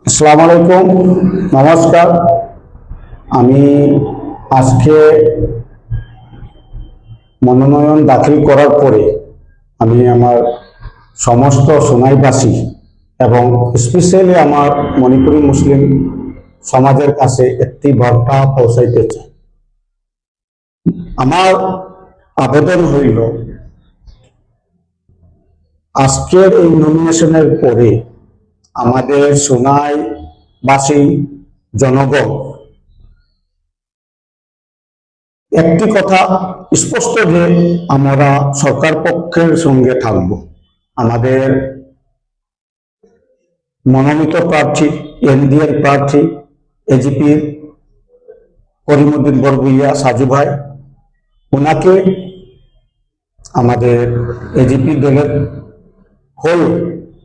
আসসালামু আলাইকুম, নমস্কার। আমি আজকে মনোনয়ন দাখিল করার পরে আমি আমার সমস্ত সোনাইবাসী এবং স্পেশালি আমার মণিপুরী মুসলিম সমাজের কাছে একটি বার্তা পৌঁছাইতে চাই। আমার আবেদন হইল, আজকের এই নমিনেশনের পরে আমাদের সোনাইবাসী জনগণ একটি কথা স্পষ্ট যে আমরা সরকার পক্ষের সঙ্গে থাকব। আমাদের মনোনীত প্রার্থী, এনডিএর প্রার্থী এজিপির করিমউদ্দিন বরভুইয়া সাজু ভাই, ওনাকে আমাদের এজিপি দলের হয়ে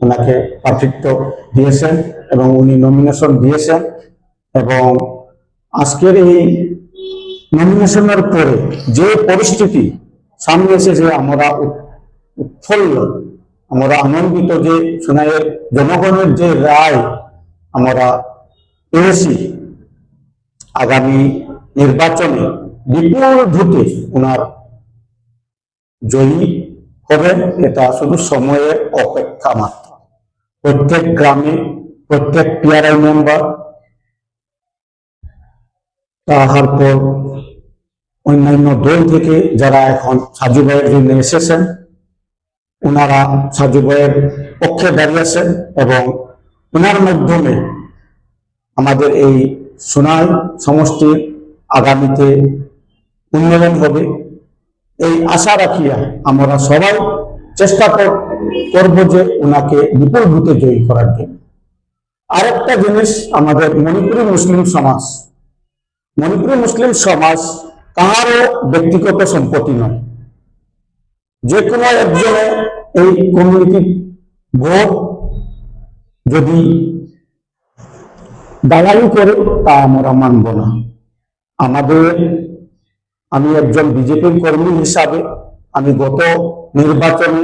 ওনাকে প্রার্থিত্ব দিয়েছেন এবং উনি নমিনেশন দিয়েছেন। এবং আজকের এই নমিনেশনের পরে যে পরিস্থিতি সামনে এসেছে, আমরা উৎফুল্ল, আমরা আনন্দিত যে সোনাইয়ের জনগণের যে রায় আমরা পেয়েছি। আগামী নির্বাচনে বিপুল ভোটে ওনার জয়ী হবেন, এটা শুধু সময়ের অপেক্ষা মাত্র। প্রত্যেক গ্রামে প্রত্যেক পিআরআই মেম্বার, তারপর অন্যান্য দল থেকে যারা এখন সাজু ভাইয়ের জন্য এসেছেন, ওনারা সাজু ভাইয়ের পক্ষে দাঁড়িয়েছেন এবং ওনার মাধ্যমে আমাদের এই সোনাই সমষ্টির আগামীতে উন্নয়ন হবে, এই আশা রাখিয়া আমরা সবাই চেষ্টা করব যে ওনাকে বিপুল ভোটে জয়ী করার জন্য। আরেকটা জিনিস, আমাদের মণিপুরী মুসলিম সমাজ কারো ব্যক্তিগত সম্পত্তি নয়। যে কোনো একজনে এই কমিউনিটি ভোট যদি দালালি করে তা আমরা মানব না। আমি একজন বিজেপির কর্মী হিসাবে আমি গত নির্বাচনে,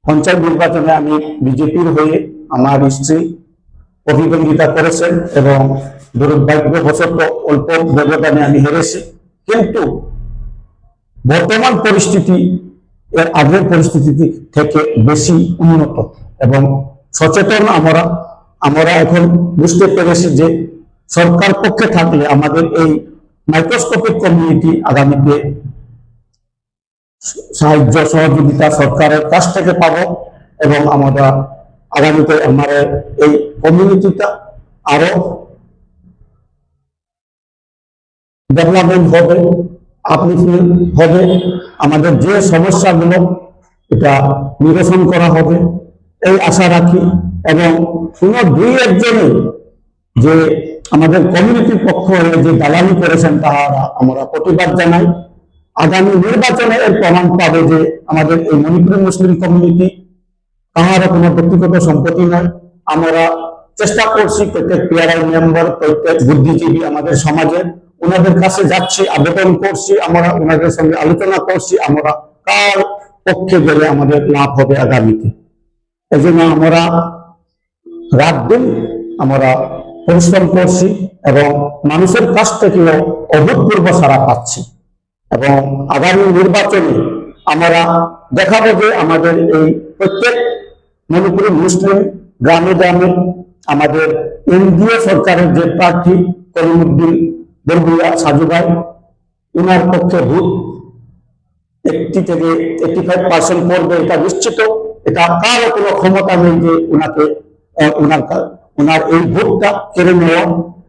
পঞ্চায়েত নির্বাচনে আমি বিজেপির হয়ে আমার স্ত্রী প্রতিদ্বন্দ্বিতা করেছেন এবং দুর্ভাগ্যবশত অল্প ব্যবধানে আমি হেরেছি। কিন্তু বর্তমান পরিস্থিতি এর আগের পরিস্থিতি থেকে বেশি উন্নত এবং সচেতন আমরা এখন বুঝতে পেরেছি যে সরকার পক্ষে থাকলে আমাদের এই মাইক্রোস্কোপিক কমিউনিটি আগামীতে সাহায্য সহযোগিতা সরকারের কাছ থেকে পাবো এবং আমরা আগামীতে আমাদের এই কমিউনিটিটা আরো ডেভেলপমেন্ট হবে, আপলিফমেন্ট হবে। আমাদের যে সমস্যাগুলো এটা নিরসন করা হবে এই আশা রাখি। এবং কোনো দুই একজনে যে আমাদের কমিউনিটির পক্ষ হয়ে যে দালালি করেছেন তাহারা আমরা প্রতিবাদ জানাই। আগামী নির্বাচনে এর প্রমাণ পাবে যে আমাদের এই মণিপুরী মুসলিম কমিউনিটি কাহারও কোনো ব্যক্তিগত সম্পত্তি নয়। আমরা চেষ্টা করছি, প্রত্যেক পিআরআই মেম্বার, প্রত্যেক বুদ্ধিজীবী আমাদের সমাজের, ওনাদের কাছে যাচ্ছি, আবেদন করছি, আমরা ওনাদের সঙ্গে আলোচনা করছি আমরা কার পক্ষে গেলে আমাদের লাভ হবে আগামীতে। এই জন্য আমরা রাত দিন আমরা পরিশ্রম করছি এবং মানুষের কাছ থেকেও অভূতপূর্ব সাড়া পাচ্ছি। এবং আগামী নির্বাচনে আমরা দেখাবো যে আমাদের এই প্রত্যেক মণিপুরী মুসলিম গ্রামে গ্রামে আমাদের এনডিএ সরকারের যে প্রার্থী করিমউদ্দিন বরভুইয়া সাজু ভাই, ওনার পক্ষে ভোট 80 থেকে 85% পড়বে, এটা নিশ্চিত। এটা কারো কোনো ক্ষমতা নেই যে ওনাকে ওনার এই ভোটটা কেড়ে নেওয়া।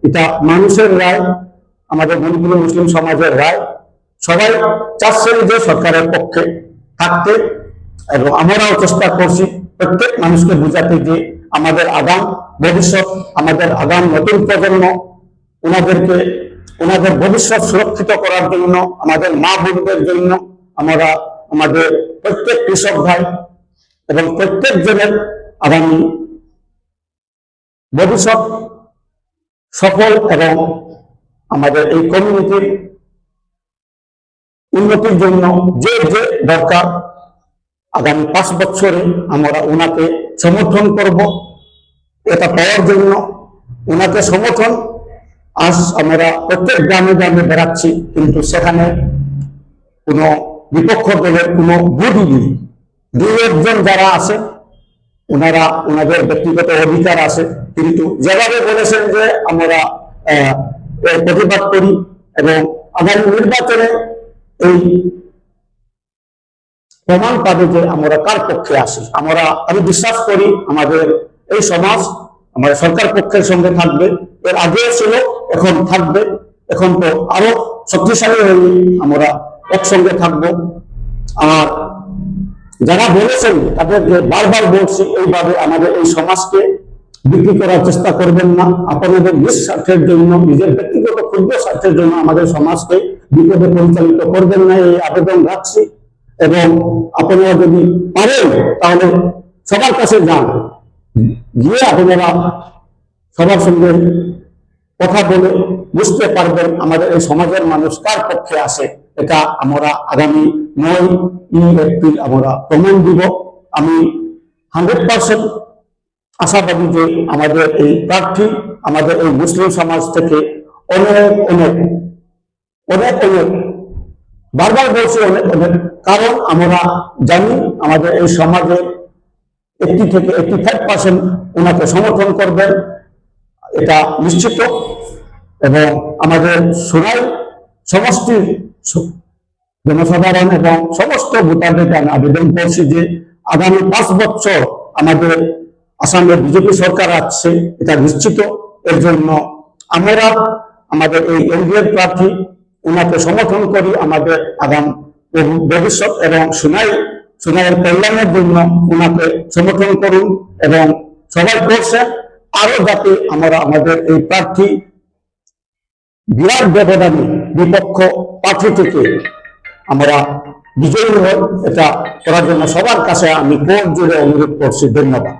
এটা মানুষের রায়, আমাদের মণিপুরী মুসলিম সমাজের রায়। সবাই চাচ্ছেন যে সরকারের পক্ষে থাকতে এবং আমরাও চেষ্টা করছি প্রত্যেক মানুষকে বোঝাতে যে আমাদের আগাম ভবিষ্যৎ, আমাদের আগাম নতুন প্রজন্ম, ওনাদের ভবিষ্যৎ সুরক্ষিত করার জন্য, আমাদের মা বোনদের জন্য আমরা আমাদের প্রত্যেক কৃষক ভাই এবং প্রত্যেক জনের আগামী ভবিষ্যৎ সফল এবং আমাদের এই কমিউনিটির উন্নতির জন্য যে যে দরকার আগামী 5 বছরে আমরা ওনাকে সমর্থন করব এটা পাওয়ার জন্য ওনাকে সমর্থন আজ আমরা প্রত্যেক গ্রামে গ্রামে বেড়াচ্ছি, কিন্তু সেখানে কোনো বিপক্ষ দলের কোনো বুদ্ধি নেই। দুই একজন যারা আছে ওনারা ওনাদের ব্যক্তিগত অধিকার আছে, কিন্তু যেভাবে বলেছেন যে আমরা প্রতিবাদ করি এবং আগামী নির্বাচনে এই প্রমাণ পাবে যে আমরা কার পক্ষে আসি। আমি বিশ্বাস করি আমাদের এই সমাজ আমাদের সরকার পক্ষের সঙ্গে থাকবে, এর আগেও ছিল, এখন থাকবে, এখন তো আরো শক্তিশালী হয়ে আমরা একসঙ্গে থাকবো। আর যারা বলেছেন তাদেরকে বারবার বলছি, এইভাবে আমাদের এই সমাজকে বিক্রি করার চেষ্টা করবেন না। আপনাদের নিজ স্বার্থের জন্য, নিজের ব্যক্তিগত ক্ষুদ্র স্বার্থের জন্য আমাদের সমাজকে বিপদে পরিচালিত করবেন না, এই আবেদন রাখছি। এবং আপনারা যদি পারেন তাহলে সবার কাছে যান, গিয়ে আপনারা সবার সঙ্গে কথা বলে বুঝতে পারবেন আমাদের এই সমাজের মানুষ কার পক্ষে আসে। এটা আমরা আগামী 9 এপ্রিল আমরা প্রমাণ দিব। আমি 100% আশাবাদী যে আমাদের এই প্রার্থী আমাদের এই মুসলিম সমাজ থেকে অনেক অনেক অনেক অনেক বারবার বলছি অনেক অনেক, কারণ আমরা জানি আমাদের এই সমাজে 80 থেকে 85% ওনাকে সমর্থন করবেন, এটা নিশ্চিত। এবং আমাদের সোনাই সমষ্টির জনসাধারণ এবং সমস্ত ভোটারদের আমি আবেদন করছি যে আগামী 5 বছর আমাদের আসামে বিজেপি সরকার আসছে, এটা নিশ্চিত। এর জন্য আমরা আমাদের এই এনডিএ প্রার্থী ওনাকে সমর্থন করি। আমাদের আগামী ভবিষ্যৎ এবং সোনাইয়ের কল্যাণের জন্য ওনাকে সমর্থন করুন এবং সবাই করছে। আরো যাতে আমরা আমাদের এই প্রার্থী বিরাট ব্যবধানে বিপক্ষ প্রার্থী থেকে আমরা বিজয়ী হই, এটা করার জন্য সবার কাছে আমি কোর্ট জুড়ে অনুরোধ করছি। ধন্যবাদ।